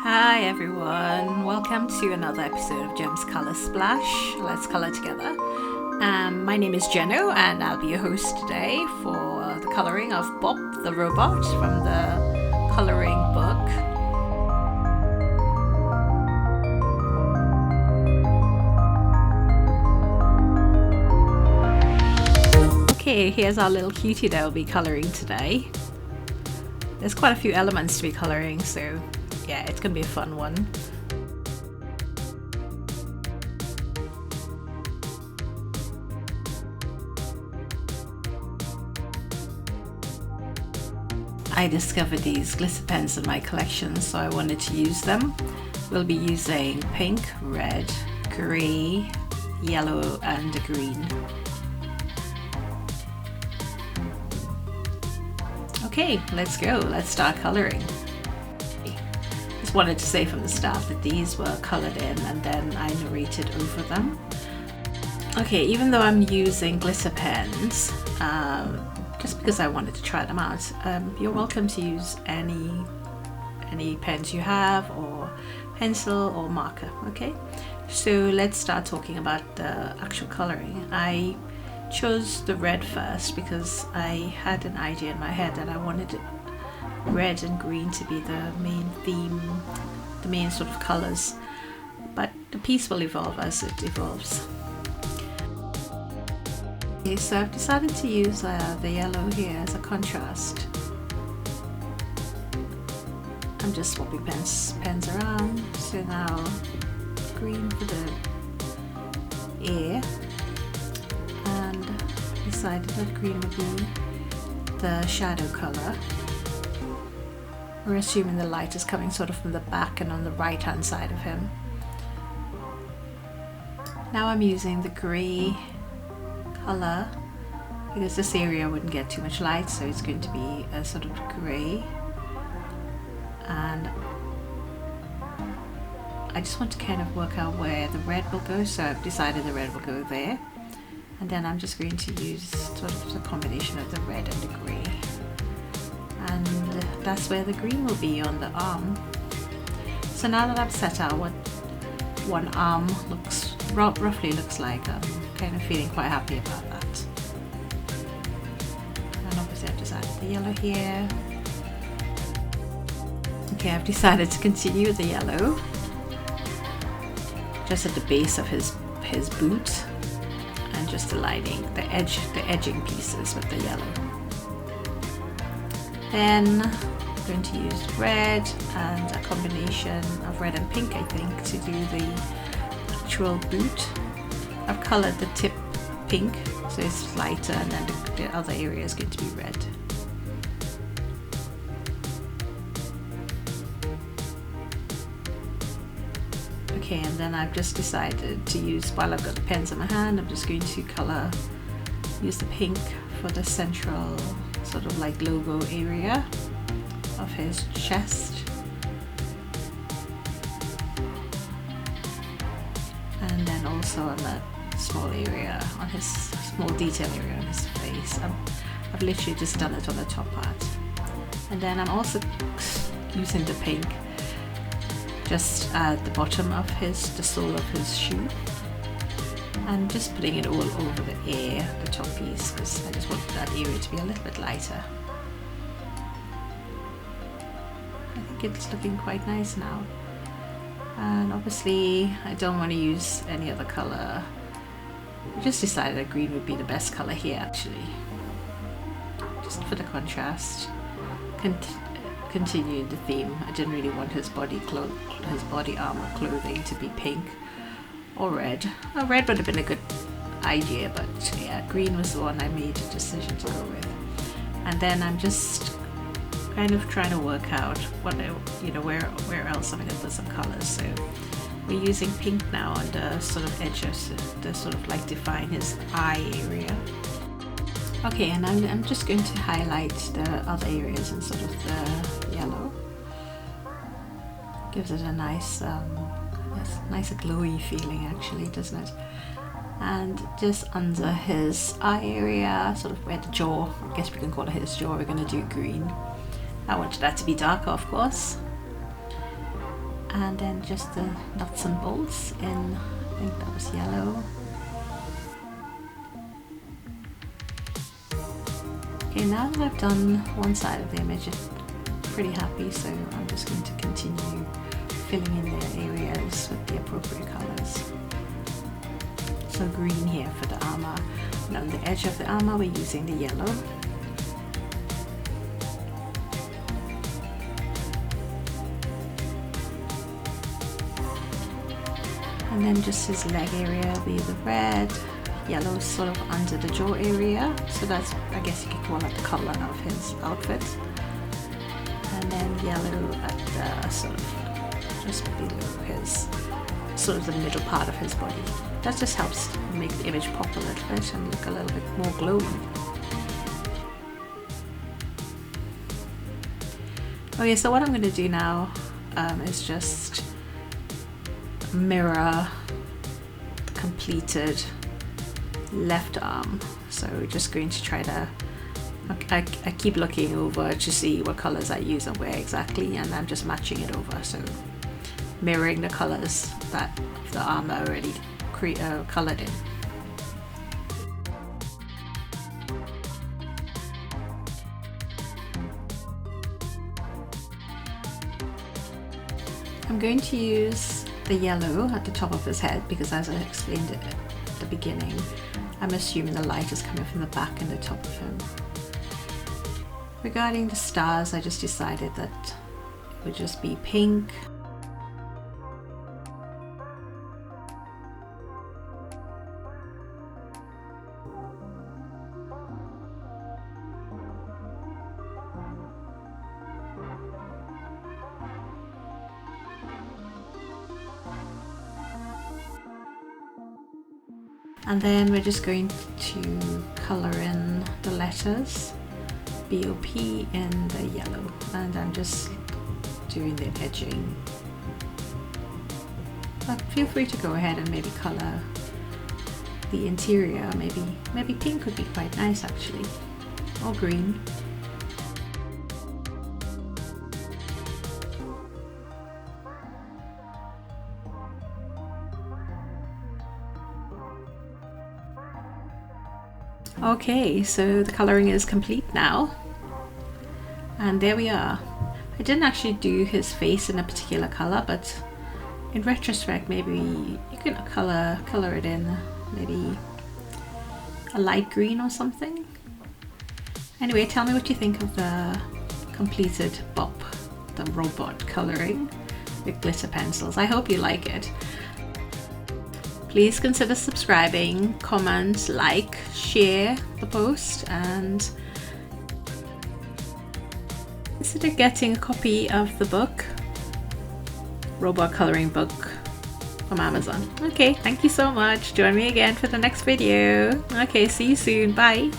Hi everyone, welcome to another episode of Gem's Color Splash. Let's color together. My name is Jeno and I'll be your host today for the coloring of Bop the Robot from the coloring book. Okay, here's our little cutie that I'll be coloring today. There's quite a few elements to be coloring, so yeah, it's gonna be a fun one. I discovered these glitter pens in my collection, so I wanted to use them. We'll be using pink, red, grey, yellow and green. Okay, let's go. Let's start coloring. Just wanted to say from the start that these were colored in and then I narrated over them. Okay, even though I'm using glitter pens, just because I wanted to try them out, you're welcome to use any pens you have, or pencil or marker. Okay, so let's start talking about the actual coloring. I chose the red first because I had an idea in my head that I wanted red and green to be the main theme, the main sort of colors, but the piece will evolve as it evolves. Okay, so I've decided to use the yellow here as a contrast. I'm just swapping pens around. So now green for the ear, and decided that green would be the shadow color. We're assuming the light is coming sort of from the back and on the right hand side of him. Now I'm using the grey color because this area wouldn't get too much light, so it's going to be a sort of grey, and I just want to kind of work out where the red will go, so I've decided the red will go there, and then I'm just going to use sort of the combination of the red and the grey, and that's where the green will be on the arm. So now that I've set out what one arm roughly looks like, I'm kind of feeling quite happy about that. And obviously I've just added the yellow here. Okay, I've decided to continue with the yellow just at the base of his boot, and just aligning the edging pieces with the yellow. Then I'm going to use red and a combination of red and pink, I think, to do the actual boot. I've colored the tip pink, so it's lighter, and then the other area is going to be red. Okay, and then I've just decided to use, while I've got the pens in my hand, I'm just going to use the pink for the central sort of like logo area of his chest. And then also on that small area, on his small detail area on his face. I've literally just done it on the top part. And then I'm also using the pink just at the bottom of the sole of his shoe, and just putting it all over the ear, the top piece, because I just want that area to be a little bit lighter. I think it's looking quite nice now. And obviously I don't want to use any other color. I just decided that green would be the best color here, actually, just for the contrast. Continuing the theme, I didn't really want his body armor clothing to be pink or red. Well, red would have been a good idea, but yeah, green was the one I made a decision to go with. And then I'm just kind of trying to work out where else I'm going to put some colors. So we're using pink now on the sort of edges to sort of like define his eye area. Okay, and I'm just going to highlight the other areas in sort of the yellow. Gives it a nice glowy feeling, actually, doesn't it? And just under his eye area, sort of where the jaw, I guess we can call it his jaw, we're going to do green. I wanted that to be darker, of course. And then just the nuts and bolts in, I think that was yellow. Okay, now that I've done one side of the image, I'm pretty happy, so I'm just going to continue filling in their areas with the appropriate colors. So green here for the armor, and on the edge of the armor we're using the yellow. And then just his leg area will be the red, yellow sort of under the jaw area, so that's, I guess you could call it the color of his outfit. And then yellow at the sort of just below his, sort of the middle part of his body. That just helps make the image pop a little bit and look a little bit more glowing. Okay, so what I'm going to do now is just mirror the completed left arm. So we're just going to try to, I keep looking over to see what colors I use and where exactly, and I'm just matching it over, so mirroring the colors that the arm already colored in. I'm going to use the yellow at the top of his head because, as I explained it at the beginning, I'm assuming the light is coming from the back and the top of him. Regarding the stars, I just decided that it would just be pink. And then we're just going to color in the letters BOP in the yellow, and I'm just doing the edging. But feel free to go ahead and maybe color the interior. Maybe pink would be quite nice actually, or green. Okay, so the coloring is complete now, and there we are. I didn't actually do his face in a particular color, but in retrospect maybe you can color it in maybe a light green or something. Anyway, tell me what you think of the completed Bop the Robot coloring with glitter pencils. I hope you like it. Please consider subscribing, comment, like, share the post, and consider getting a copy of the book, Robot Coloring Book, from Amazon. Okay, thank you so much. Join me again for the next video. Okay, see you soon. Bye.